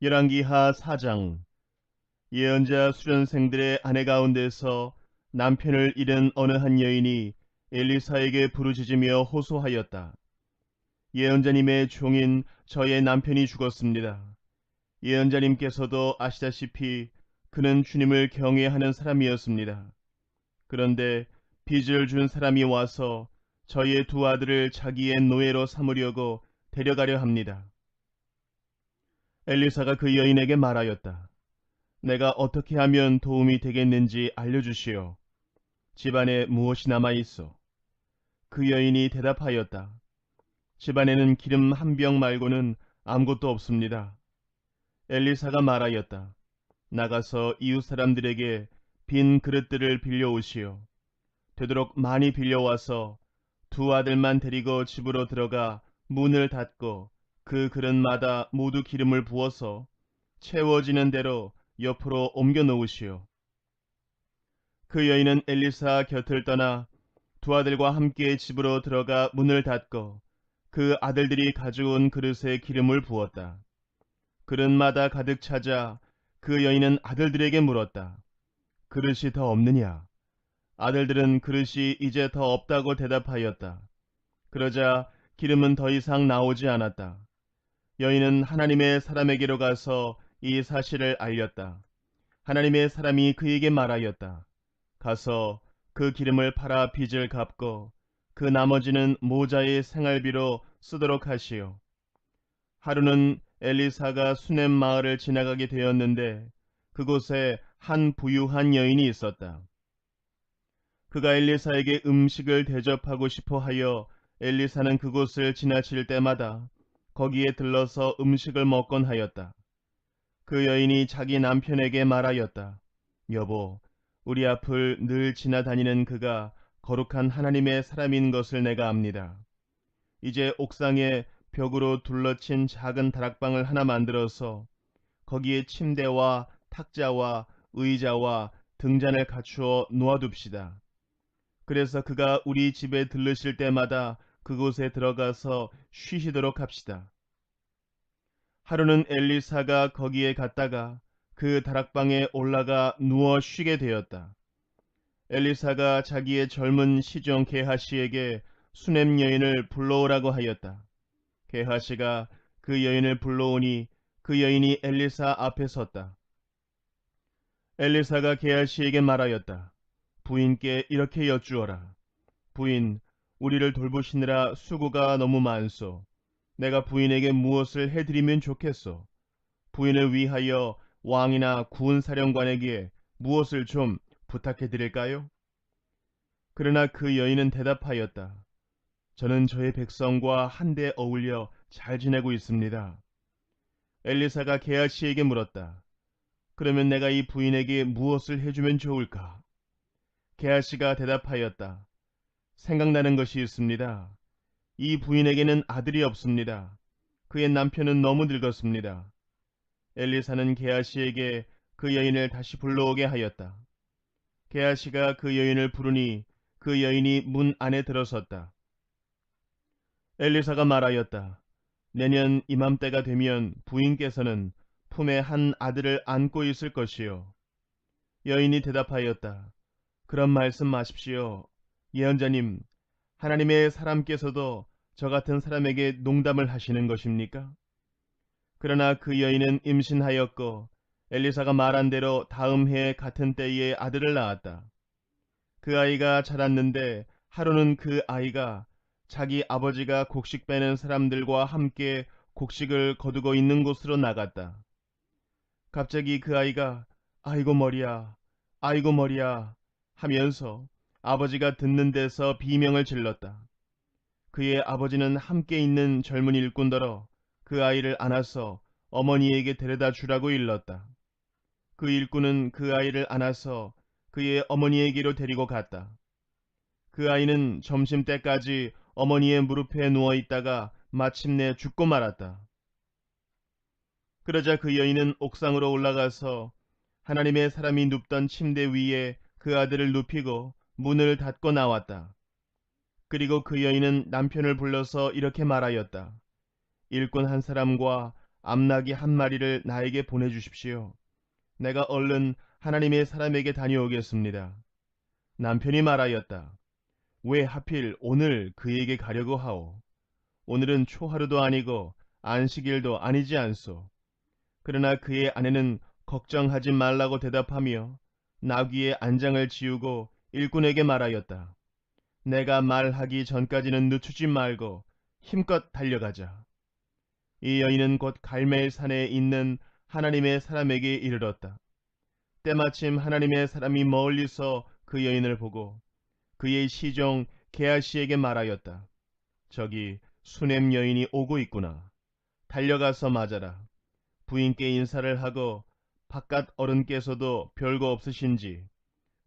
열왕기하 4장. 예언자 수련생들의 아내 가운데서 남편을 잃은 어느 한 여인이 엘리사에게 부르짖으며 호소하였다. 예언자님의 종인 저의 남편이 죽었습니다. 예언자님께서도 아시다시피 그는 주님을 경외하는 사람이었습니다. 그런데 빚을 준 사람이 와서 저의 두 아들을 자기의 노예로 삼으려고 데려가려 합니다. 엘리사가 그 여인에게 말하였다. 내가 어떻게 하면 도움이 되겠는지 알려주시오. 집안에 무엇이 남아있어? 그 여인이 대답하였다. 집안에는 기름 한 병 말고는 아무것도 없습니다. 엘리사가 말하였다. 나가서 이웃 사람들에게 빈 그릇들을 빌려오시오. 되도록 많이 빌려와서 두 아들만 데리고 집으로 들어가 문을 닫고 그 그릇마다 모두 기름을 부어서 채워지는 대로 옆으로 옮겨 놓으시오. 그 여인은 엘리사 곁을 떠나 두 아들과 함께 집으로 들어가 문을 닫고 그 아들들이 가져온 그릇에 기름을 부었다. 그릇마다 가득 차자 그 여인은 아들들에게 물었다. 그릇이 더 없느냐? 아들들은 그릇이 이제 더 없다고 대답하였다. 그러자 기름은 더 이상 나오지 않았다. 여인은 하나님의 사람에게로 가서 이 사실을 알렸다. 하나님의 사람이 그에게 말하였다. 가서 그 기름을 팔아 빚을 갚고 그 나머지는 모자의 생활비로 쓰도록 하시오. 하루는 엘리사가 수넴 마을을 지나가게 되었는데 그곳에 한 부유한 여인이 있었다. 그가 엘리사에게 음식을 대접하고 싶어 하여 엘리사는 그곳을 지나칠 때마다 거기에 들러서 음식을 먹곤 하였다. 그 여인이 자기 남편에게 말하였다. 여보, 우리 앞을 늘 지나다니는 그가 거룩한 하나님의 사람인 것을 내가 압니다. 이제 옥상에 벽으로 둘러친 작은 다락방을 하나 만들어서 거기에 침대와 탁자와 의자와 등잔을 갖추어 놓아둡시다. 그래서 그가 우리 집에 들르실 때마다 그곳에 들어가서 쉬시도록 합시다. 하루는 엘리사가 거기에 갔다가 그 다락방에 올라가 누워 쉬게 되었다. 엘리사가 자기의 젊은 시종 게하시에게 수넴 여인을 불러오라고 하였다. 게하시가 그 여인을 불러오니 그 여인이 엘리사 앞에 섰다. 엘리사가 게하시에게 말하였다. 부인께 이렇게 여쭈어라. 부인, 우리를 돌보시느라 수고가 너무 많소. 내가 부인에게 무엇을 해드리면 좋겠소? 부인을 위하여 왕이나 군사령관에게 무엇을 좀 부탁해 드릴까요? 그러나 그 여인은 대답하였다. 저는 저의 백성과 한데 어울려 잘 지내고 있습니다. 엘리사가 게하시에게 물었다. 그러면 내가 이 부인에게 무엇을 해주면 좋을까? 게하시가 대답하였다. 생각나는 것이 있습니다. 이 부인에게는 아들이 없습니다. 그의 남편은 너무 늙었습니다. 엘리사는 게하시에게 그 여인을 다시 불러오게 하였다. 게하시가 그 여인을 부르니 그 여인이 문 안에 들어섰다. 엘리사가 말하였다. 내년 이맘때가 되면 부인께서는 품에 한 아들을 안고 있을 것이요. 여인이 대답하였다. 그런 말씀 마십시오. 예언자님, 하나님의 사람께서도 저 같은 사람에게 농담을 하시는 것입니까? 그러나 그 여인은 임신하였고 엘리사가 말한 대로 다음 해 같은 때에 아들을 낳았다. 그 아이가 자랐는데 하루는 그 아이가 자기 아버지가 곡식 빼는 사람들과 함께 곡식을 거두고 있는 곳으로 나갔다. 갑자기 그 아이가 아이고 머리야, 아이고 머리야 하면서 아버지가 듣는 데서 비명을 질렀다. 그의 아버지는 함께 있는 젊은 일꾼더러 그 아이를 안아서 어머니에게 데려다 주라고 일렀다. 그 일꾼은 그 아이를 안아서 그의 어머니에게로 데리고 갔다. 그 아이는 점심때까지 어머니의 무릎에 누워 있다가 마침내 죽고 말았다. 그러자 그 여인은 옥상으로 올라가서 하나님의 사람이 눕던 침대 위에 그 아들을 눕히고 문을 닫고 나왔다. 그리고 그 여인은 남편을 불러서 이렇게 말하였다. 일꾼 한 사람과 암나귀 한 마리를 나에게 보내주십시오. 내가 얼른 하나님의 사람에게 다녀오겠습니다. 남편이 말하였다. 왜 하필 오늘 그에게 가려고 하오? 오늘은 초하루도 아니고 안식일도 아니지 않소. 그러나 그의 아내는 걱정하지 말라고 대답하며 나귀의 안장을 지우고 일꾼에게 말하였다. 내가 말하기 전까지는 늦추지 말고 힘껏 달려가자. 이 여인은 곧 갈멜산에 있는 하나님의 사람에게 이르렀다. 때마침 하나님의 사람이 멀리서 그 여인을 보고 그의 시종 게하시에게 말하였다. 저기 수냄 여인이 오고 있구나. 달려가서 맞아라. 부인께 인사를 하고 바깥 어른께서도 별거 없으신지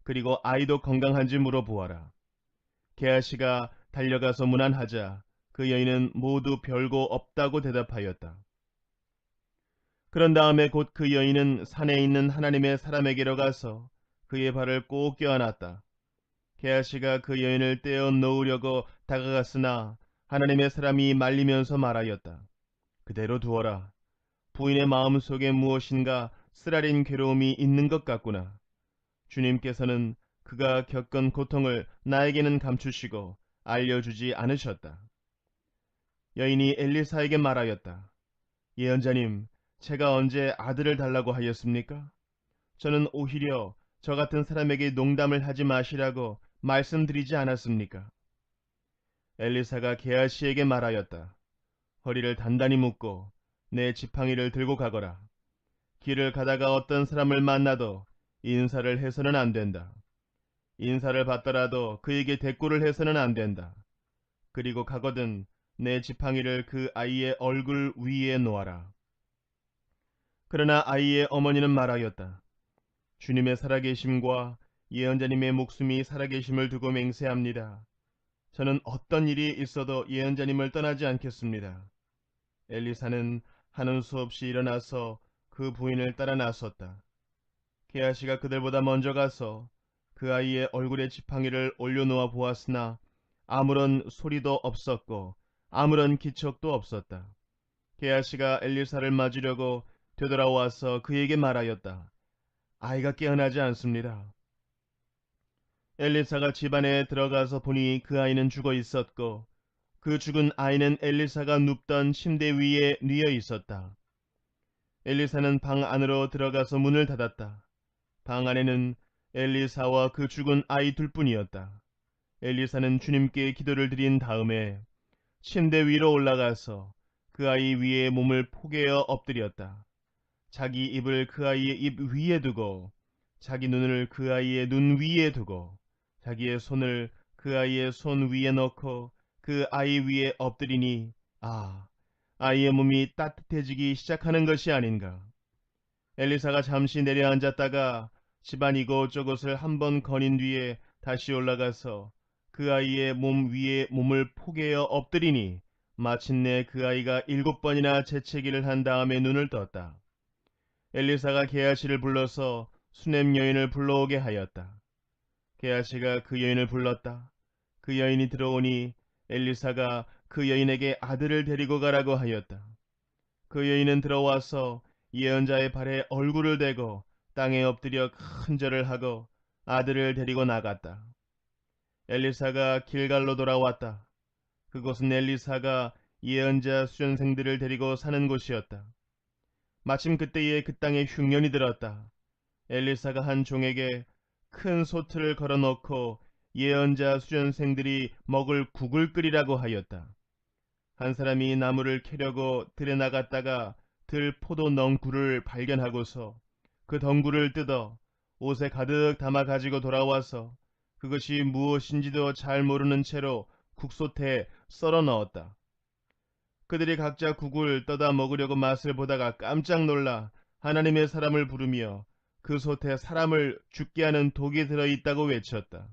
그리고 아이도 건강한지 물어보아라. 게하시가 달려가서 문안하자 그 여인은 모두 별거 없다고 대답하였다. 그런 다음에 곧 그 여인은 산에 있는 하나님의 사람에게로 가서 그의 발을 꼭 껴안았다. 게하시가 그 여인을 떼어 놓으려고 다가갔으나 하나님의 사람이 말리면서 말하였다. 그대로 두어라. 부인의 마음속에 무엇인가 쓰라린 괴로움이 있는 것 같구나. 주님께서는 그가 겪은 고통을 나에게는 감추시고 알려주지 않으셨다. 여인이 엘리사에게 말하였다. 예언자님, 제가 언제 아들을 달라고 하였습니까? 저는 오히려 저 같은 사람에게 농담을 하지 마시라고 말씀드리지 않았습니까? 엘리사가 게하시에게 말하였다. 허리를 단단히 묶고 내 지팡이를 들고 가거라. 길을 가다가 어떤 사람을 만나도 인사를 해서는 안 된다. 인사를 받더라도 그에게 대꾸를 해서는 안 된다. 그리고 가거든 내 지팡이를 그 아이의 얼굴 위에 놓아라. 그러나 아이의 어머니는 말하였다. 주님의 살아계심과 예언자님의 목숨이 살아계심을 두고 맹세합니다. 저는 어떤 일이 있어도 예언자님을 떠나지 않겠습니다. 엘리사는 하는 수 없이 일어나서 그 부인을 따라 나섰다. 게하시가 그들보다 먼저 가서 그 아이의 얼굴에 지팡이를 올려놓아 보았으나 아무런 소리도 없었고 아무런 기척도 없었다. 게하시가 엘리사를 맞으려고 되돌아와서 그에게 말하였다. 아이가 깨어나지 않습니다. 엘리사가 집안에 들어가서 보니 그 아이는 죽어 있었고 그 죽은 아이는 엘리사가 눕던 침대 위에 뉘어 있었다. 엘리사는 방 안으로 들어가서 문을 닫았다. 방 안에는 엘리사와 그 죽은 아이 둘뿐이었다. 엘리사는 주님께 기도를 드린 다음에 침대 위로 올라가서 그 아이 위에 몸을 포개어 엎드렸다. 자기 입을 그 아이의 입 위에 두고 자기 눈을 그 아이의 눈 위에 두고 자기의 손을 그 아이의 손 위에 넣고 그 아이 위에 엎드리니 아이의 몸이 따뜻해지기 시작하는 것이 아닌가. 엘리사가 잠시 내려앉았다가 집안 이곳저곳을 한번 거닌 뒤에 다시 올라가서 그 아이의 몸 위에 몸을 포개어 엎드리니 마침내 그 아이가 7번이나 재채기를 한 다음에 눈을 떴다. 엘리사가 게하시를 불러서 수냄 여인을 불러오게 하였다. 게하시가 그 여인을 불렀다. 그 여인이 들어오니 엘리사가 그 여인에게 아들을 데리고 가라고 하였다. 그 여인은 들어와서 예언자의 발에 얼굴을 대고 땅에 엎드려 큰 절을 하고 아들을 데리고 나갔다. 엘리사가 길갈로 돌아왔다. 그곳은 엘리사가 예언자 수전생들을 데리고 사는 곳이었다. 마침 그때에 그 땅에 흉년이 들었다. 엘리사가 한 종에게 큰 솥을 걸어놓고 예언자 수전생들이 먹을 국을 끓이라고 하였다. 한 사람이 나무를 캐려고 들에 나갔다가 들 포도 넝굴을 발견하고서 그 덩굴을 뜯어 옷에 가득 담아 가지고 돌아와서 그것이 무엇인지도 잘 모르는 채로 국솥에 썰어 넣었다. 그들이 각자 국을 떠다 먹으려고 맛을 보다가 깜짝 놀라 하나님의 사람을 부르며 그 솥에 사람을 죽게 하는 독이 들어있다고 외쳤다.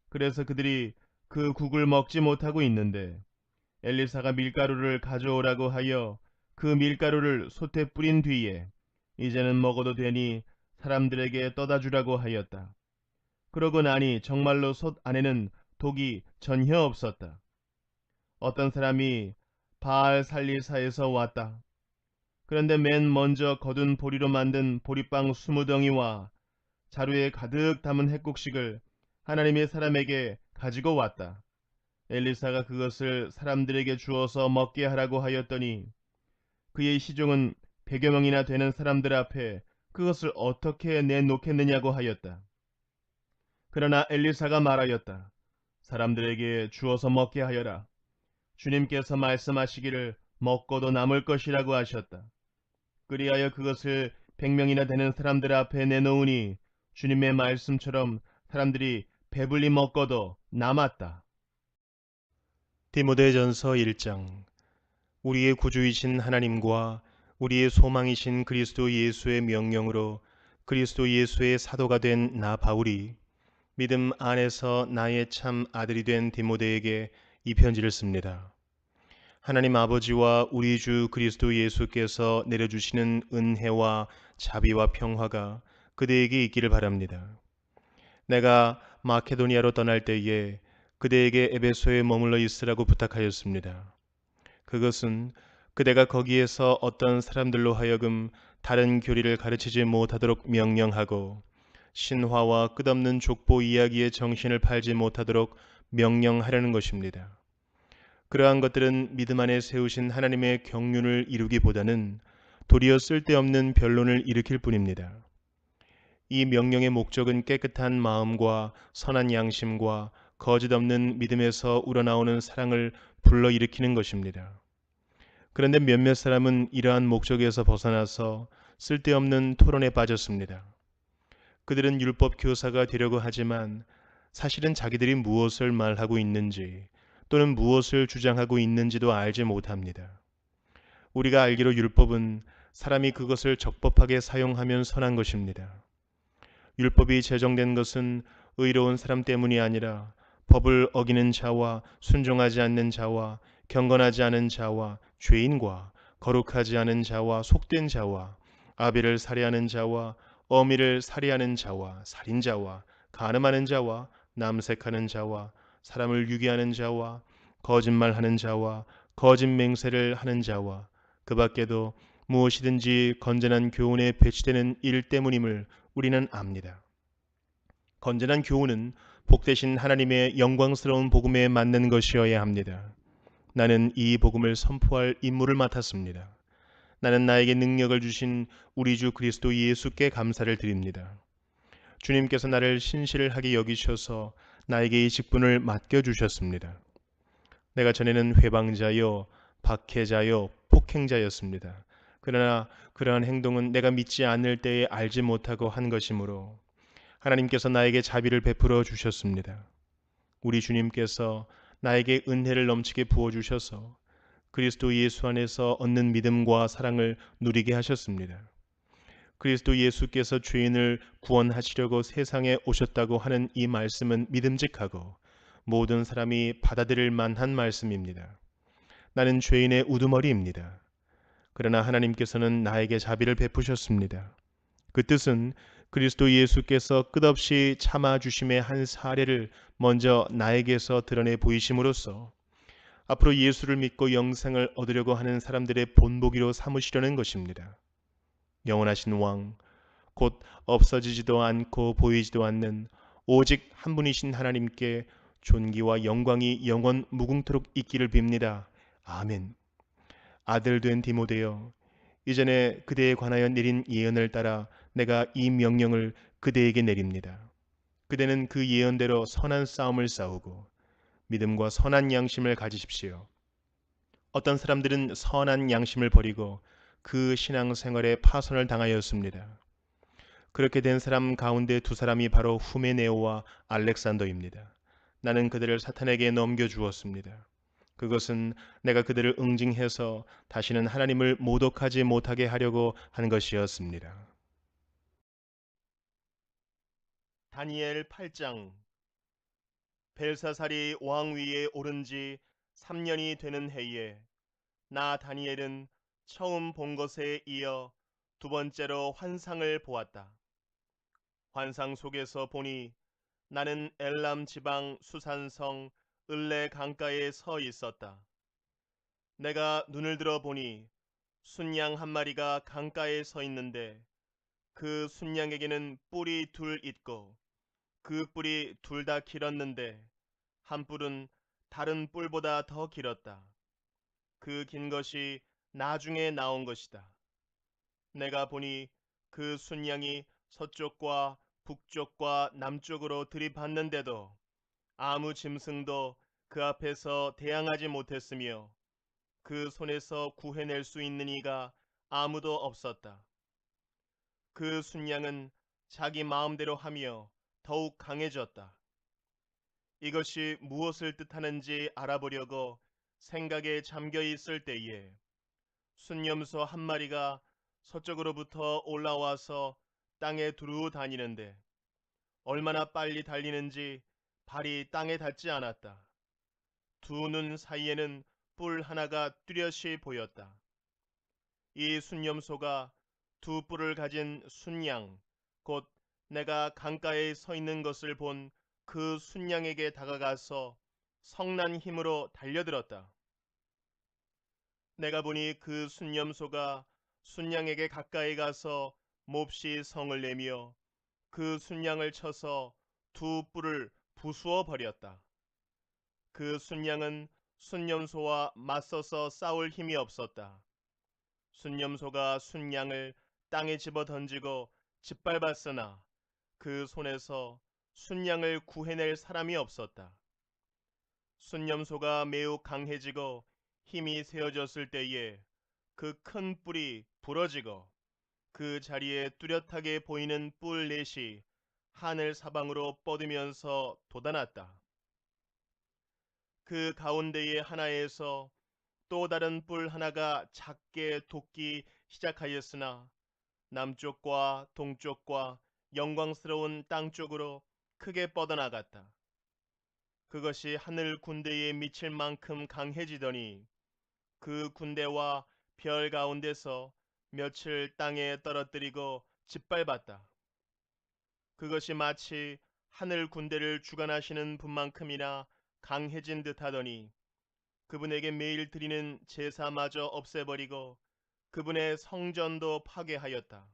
그래서 그들이 그 국을 먹지 못하고 있는데 엘리사가 밀가루를 가져오라고 하여 그 밀가루를 솥에 뿌린 뒤에 이제는 먹어도 되니 사람들에게 떠다 주라고 하였다. 그러고 나니 정말로 솥 안에는 독이 전혀 없었다. 어떤 사람이 바알 살리사에서 왔다. 그런데 맨 먼저 거둔 보리로 만든 보리빵 20덩이와 자루에 가득 담은 햇국식을 하나님의 사람에게 가지고 왔다. 엘리사가 그것을 사람들에게 주어서 먹게 하라고 하였더니 그의 시종은 100여 명이나 되는 사람들 앞에 그것을 어떻게 내놓겠느냐고 하였다. 그러나 엘리사가 말하였다. 사람들에게 주어서 먹게 하여라. 주님께서 말씀하시기를 먹고도 남을 것이라고 하셨다. 그리하여 그것을 100명이나 되는 사람들 앞에 내놓으니 주님의 말씀처럼 사람들이 배불리 먹고도 남았다. 디모데전서 1장. 우리의 구주이신 하나님과 우리의 소망이신 그리스도 예수의 명령으로 그리스도 예수의 사도가 된 나 바울이 믿음 안에서 나의 참 아들이 된 디모데에게 이 편지를 씁니다. 하나님 아버지와 우리 주 그리스도 예수께서 내려주시는 은혜와 자비와 평화가 그대에게 있기를 바랍니다. 내가 마케도니아로 떠날 때에 그대에게 에베소에 머물러 있으라고 부탁하였습니다. 그것은 그대가 거기에서 어떤 사람들로 하여금 다른 교리를 가르치지 못하도록 명령하고 신화와 끝없는 족보 이야기에 정신을 팔지 못하도록 명령하려는 것입니다. 그러한 것들은 믿음 안에 세우신 하나님의 경륜을 이루기보다는 도리어 쓸데없는 변론을 일으킬 뿐입니다. 이 명령의 목적은 깨끗한 마음과 선한 양심과 거짓 없는 믿음에서 우러나오는 사랑을 불러일으키는 것입니다. 그런데 몇몇 사람은 이러한 목적에서 벗어나서 쓸데없는 토론에 빠졌습니다. 그들은 율법 교사가 되려고 하지만 사실은 자기들이 무엇을 말하고 있는지 또는 무엇을 주장하고 있는지도 알지 못합니다. 우리가 알기로 율법은 사람이 그것을 적법하게 사용하면 선한 것입니다. 율법이 제정된 것은 의로운 사람 때문이 아니라 법을 어기는 자와 순종하지 않는 자와 경건하지 않은 자와 죄인과 거룩하지 않은 자와 속된 자와 아비를 살해하는 자와 어미를 살해하는 자와 살인자와 간음하는 자와 남색하는 자와 사람을 유기하는 자와 거짓말하는 자와 거짓 맹세를 하는 자와 그 밖에도 무엇이든지 건전한 교훈에 배치되는 일 때문임을 우리는 압니다. 건전한 교훈은 복되신 하나님의 영광스러운 복음에 맞는 것이어야 합니다. 나는 이 복음을 선포할 임무를 맡았습니다. 나는 나에게 능력을 주신 우리 주 그리스도 예수께 감사를 드립니다. 주님께서 나를 신실하게 여기셔서 나에게 이 직분을 맡겨주셨습니다. 내가 전에는 회방자요, 박해자요, 폭행자였습니다. 그러나 그러한 행동은 내가 믿지 않을 때에 알지 못하고 한 것이므로 하나님께서 나에게 자비를 베풀어 주셨습니다. 우리 주님께서 나에게 은혜를 넘치게 부어주셔서 그리스도 예수 안에서 얻는 믿음과 사랑을 누리게 하셨습니다. 그리스도 예수께서 죄인을 구원하시려고 세상에 오셨다고 하는 이 말씀은 믿음직하고 모든 사람이 받아들일 만한 말씀입니다. 나는 죄인의 우두머리입니다. 그러나 하나님께서는 나에게 자비를 베푸셨습니다. 그 뜻은 그리스도 예수께서 끝없이 참아주심의 한 사례를 먼저 나에게서 드러내 보이심으로써 앞으로 예수를 믿고 영생을 얻으려고 하는 사람들의 본보기로 삼으시려는 것입니다. 영원하신 왕, 곧 없어지지도 않고 보이지도 않는 오직 한 분이신 하나님께 존귀와 영광이 영원 무궁토록 있기를 빕니다. 아멘. 아들 된 디모데여, 이전에 그대에 관하여 내린 예언을 따라 내가 이 명령을 그대에게 내립니다. 그대는 그 예언대로 선한 싸움을 싸우고 믿음과 선한 양심을 가지십시오. 어떤 사람들은 선한 양심을 버리고 그 신앙생활에 파손을 당하였습니다. 그렇게 된 사람 가운데 두 사람이 바로 후메네오와 알렉산더입니다. 나는 그들을 사탄에게 넘겨주었습니다. 그것은 내가 그들을 응징해서 다시는 하나님을 모독하지 못하게 하려고 한 것이었습니다. 다니엘 8장. 벨사살이 왕 위에 오른 지 3년이 되는 해에 나 다니엘은 처음 본 것에 이어 두 번째로 환상을 보았다. 환상 속에서 보니 나는 엘람 지방 수산성 을레 강가에 서 있었다. 내가 눈을 들어 보니 순양 한 마리가 강가에 서 있는데 그 순양에게는 뿔이 둘 있고 그 뿔이 둘 다 길었는데 한 뿔은 다른 뿔보다 더 길었다. 그 긴 것이 나중에 나온 것이다. 내가 보니 그 순양이 서쪽과 북쪽과 남쪽으로 들이받는데도 아무 짐승도 그 앞에서 대항하지 못했으며 그 손에서 구해낼 수 있는 이가 아무도 없었다. 그 순양은 자기 마음대로 하며 더욱 강해졌다. 이것이 무엇을 뜻하는지 알아보려고 생각에 잠겨 있을 때에 순념소 한 마리가 서쪽으로부터 올라와서 땅에 두루 다니는데 얼마나 빨리 달리는지 발이 땅에 닿지 않았다. 두 눈 사이에는 뿔 하나가 뚜렷이 보였다. 이 순념소가 두 뿔을 가진 순양, 곧 내가 강가에 서 있는 것을 본 그 순양에게 다가가서 성난 힘으로 달려들었다. 내가 보니 그 순념소가 순양에게 가까이 가서 몹시 성을 내며 그 순양을 쳐서 두 뿔을 부수어 버렸다. 그 순양은 순념소와 맞서서 싸울 힘이 없었다. 순념소가 순양을 땅에 집어 던지고 짓밟았으나 그 손에서 순양을 구해낼 사람이 없었다. 순념소가 매우 강해지고 힘이 세어졌을 때에 그 큰 뿔이 부러지고 그 자리에 뚜렷하게 보이는 뿔 넷이 하늘 사방으로 뻗으면서 돋아났다. 그 가운데의 하나에서 또 다른 뿔 하나가 작게 돋기 시작하였으나 남쪽과 동쪽과 영광스러운 땅 쪽으로 크게 뻗어나갔다. 그것이 하늘 군대에 미칠 만큼 강해지더니 그 군대와 별 가운데서 며칠 땅에 떨어뜨리고 짓밟았다. 그것이 마치 하늘 군대를 주관하시는 분만큼이나 강해진 듯하더니 그분에게 매일 드리는 제사마저 없애버리고 그분의 성전도 파괴하였다.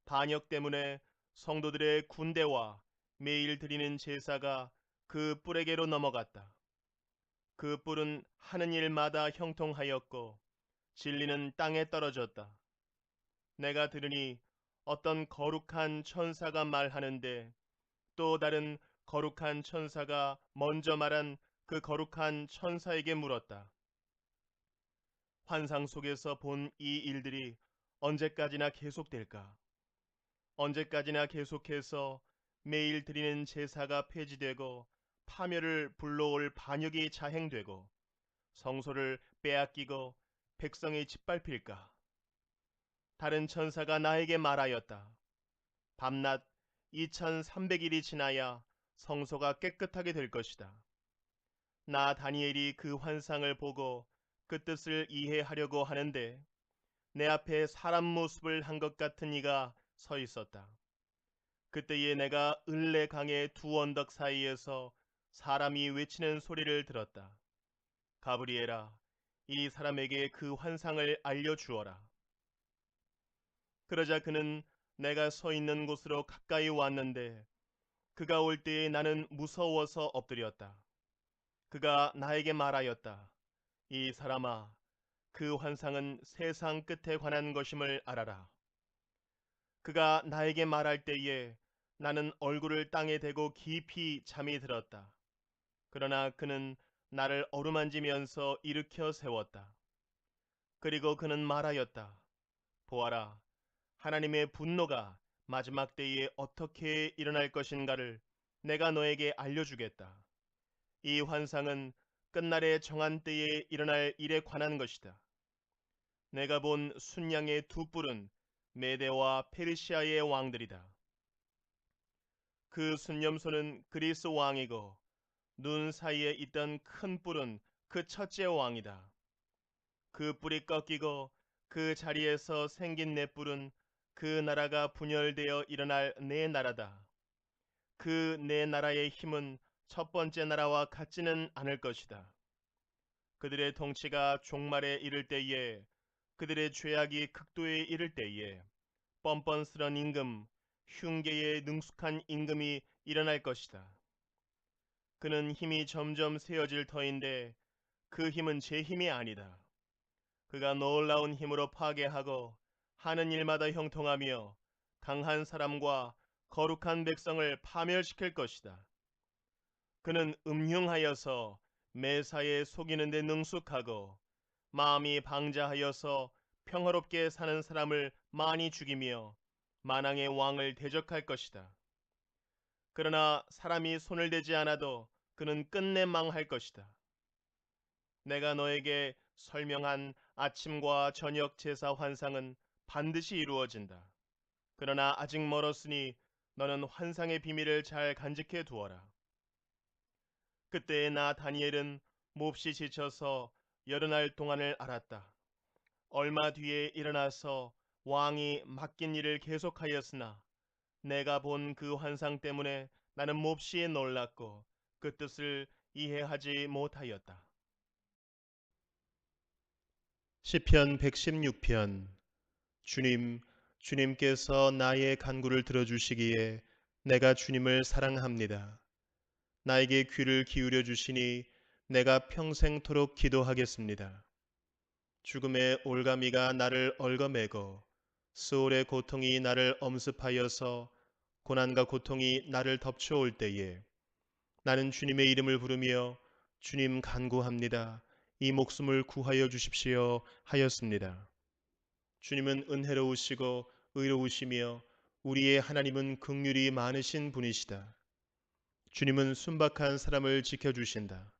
반역 때문에 성도들의 군대와 매일 드리는 제사가 그 뿔에게로 넘어갔다. 그 뿔은 하는 일마다 형통하였고 진리는 땅에 떨어졌다. 내가 들으니 어떤 거룩한 천사가 말하는데 또 다른 거룩한 천사가 먼저 말한 그 거룩한 천사에게 물었다. 환상 속에서 본 이 일들이 언제까지나 계속될까? 언제까지나 계속해서 매일 드리는 제사가 폐지되고 파멸을 불러올 반역이 자행되고 성소를 빼앗기고 백성이 짓밟힐까? 다른 천사가 나에게 말하였다. 밤낮 2300일이 지나야 성소가 깨끗하게 될 것이다. 나 다니엘이 그 환상을 보고 그 뜻을 이해하려고 하는데 내 앞에 사람 모습을 한 것 같은 이가 서 있었다. 그때에 내가 을레 강의 두 언덕 사이에서 사람이 외치는 소리를 들었다. 가브리엘아, 이 사람에게 그 환상을 알려주어라. 그러자 그는 내가 서 있는 곳으로 가까이 왔는데 그가 올 때에 나는 무서워서 엎드렸다. 그가 나에게 말하였다. 이 사람아, 그 환상은 세상 끝에 관한 것임을 알아라. 그가 나에게 말할 때에 나는 얼굴을 땅에 대고 깊이 잠이 들었다. 그러나 그는 나를 어루만지면서 일으켜 세웠다. 그리고 그는 말하였다. 보아라, 하나님의 분노가 마지막 때에 어떻게 일어날 것인가를 내가 너에게 알려주겠다. 이 환상은 끝날의 정한 때에 일어날 일에 관한 것이다. 내가 본 순양의 두 뿔은 메대와 페르시아의 왕들이다. 그 순념소는 그리스 왕이고 눈 사이에 있던 큰 뿔은 그 첫째 왕이다. 그 뿔이 꺾이고 그 자리에서 생긴 네 뿔은 그 나라가 분열되어 일어날 네 나라다. 그 네 나라의 힘은 첫 번째 나라와 같지는 않을 것이다. 그들의 통치가 종말에 이를 때에 그들의 죄악이 극도에 이를 때에 뻔뻔스런 임금, 흉계에 능숙한 임금이 일어날 것이다. 그는 힘이 점점 세어질 터인데 그 힘은 제 힘이 아니다. 그가 놀라운 힘으로 파괴하고 하는 일마다 형통하며 강한 사람과 거룩한 백성을 파멸시킬 것이다. 그는 음흉하여서 매사에 속이는 데 능숙하고 마음이 방자하여서 평화롭게 사는 사람을 많이 죽이며 만왕의 왕을 대적할 것이다. 그러나 사람이 손을 대지 않아도 그는 끝내 망할 것이다. 내가 너에게 설명한 아침과 저녁 제사 환상은 반드시 이루어진다. 그러나 아직 멀었으니 너는 환상의 비밀을 잘 간직해 두어라. 그때의 나 다니엘은 몹시 지쳐서 여러 날 동안을 앓았다. 얼마 뒤에 일어나서 왕이 맡긴 일을 계속하였으나 내가 본 그 환상 때문에 나는 몹시 놀랐고 그 뜻을 이해하지 못하였다. 시편 116편. 주님께서 나의 간구를 들어주시기에 내가 주님을 사랑합니다. 나에게 귀를 기울여 주시니 내가 평생토록 기도하겠습니다. 죽음의 올가미가 나를 얽어매고 수월의 고통이 나를 엄습하여서 고난과 고통이 나를 덮쳐올 때에 나는 주님의 이름을 부르며 주님 간구합니다. 이 목숨을 구하여 주십시오 하였습니다. 주님은 은혜로우시고 의로우시며 우리의 하나님은 긍휼이 많으신 분이시다. 주님은 순박한 사람을 지켜주신다.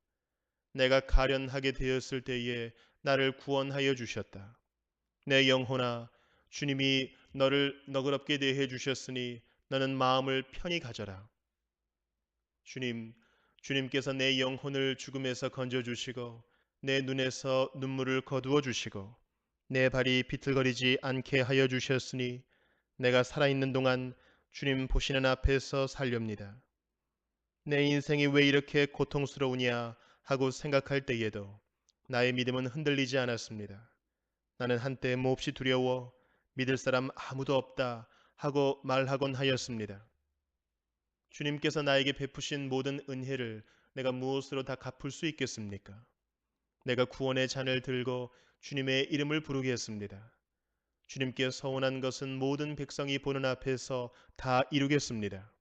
내가 가련하게 되었을 때에 나를 구원하여 주셨다. 내 영혼아, 주님이 너를 너그럽게 대해 주셨으니 너는 마음을 편히 가져라. 주님께서 내 영혼을 죽음에서 건져주시고 내 눈에서 눈물을 거두어 주시고 내 발이 비틀거리지 않게 하여 주셨으니 내가 살아있는 동안 주님 보시는 앞에서 살렵니다. 내 인생이 왜 이렇게 고통스러우냐 하고 생각할 때에도 나의 믿음은 흔들리지 않았습니다. 나는 한때 몹시 두려워 믿을 사람 아무도 없다 하고 말하곤 하였습니다. 주님께서 나에게 베푸신 모든 은혜를 내가 무엇으로 다 갚을 수 있겠습니까? 내가 구원의 잔을 들고 주님의 이름을 부르겠습니다. 주님께 서원한 것은 모든 백성이 보는 앞에서 다 이루겠습니다.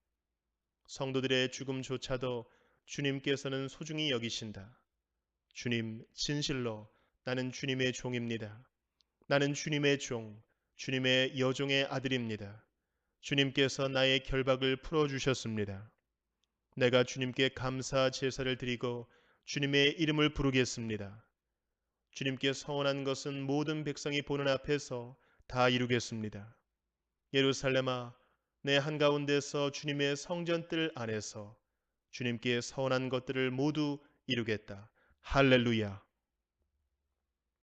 성도들의 죽음조차도 주님께서는 소중히 여기신다. 주님, 진실로 나는 주님의 종입니다. 나는 주님의 종, 주님의 여종의 아들입니다. 주님께서 나의 결박을 풀어주셨습니다. 내가 주님께 감사 제사를 드리고 주님의 이름을 부르겠습니다. 주님께 서원한 것은 모든 백성이 보는 앞에서 다 이루겠습니다. 예루살렘아, 내 한가운데서 주님의 성전뜰 안에서 주님께 서원한 것들을 모두 이루겠다. 할렐루야.